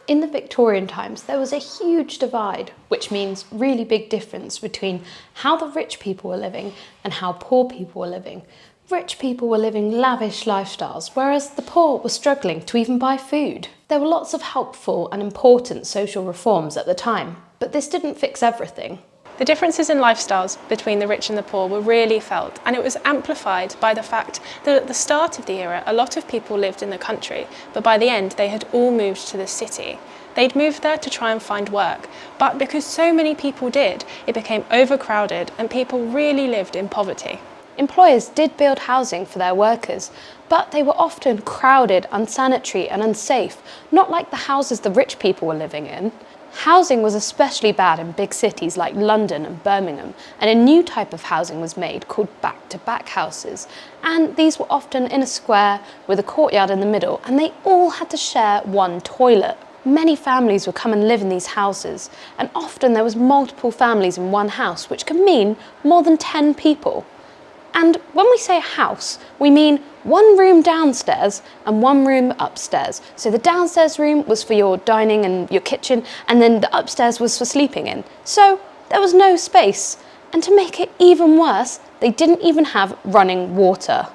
In the Victorian times, there was a huge divide, which means really big difference between how the rich people were living and how poor people were living. Rich people were living lavish lifestyles, whereas the poor were struggling to even buy food. There were lots of helpful and important social reforms at the time, but this didn't fix everything. The differences in lifestyles between the rich and the poor were really felt, and it was amplified by the fact that at the start of the era, a lot of people lived in the country, but by the end they had all moved to the city. They'd moved there to try and find work, but because so many people did, it became overcrowded and people really lived in poverty. Employers did build housing for their workers, but they were often crowded, unsanitary and unsafe, not like the houses the rich people were living in. Housing was especially bad in big cities like London and Birmingham, and a new type of housing was made called back-to-back houses. And these were often in a square with a courtyard in the middle, and they all had to share one toilet. Many families would come and live in these houses, and often there was multiple families in one house, which could mean more than 10 people. And when we say house, we mean one room downstairs and one room upstairs. So the downstairs room was for your dining and your kitchen, and then the upstairs was for sleeping in. So there was no space. And to make it even worse, they didn't even have running water.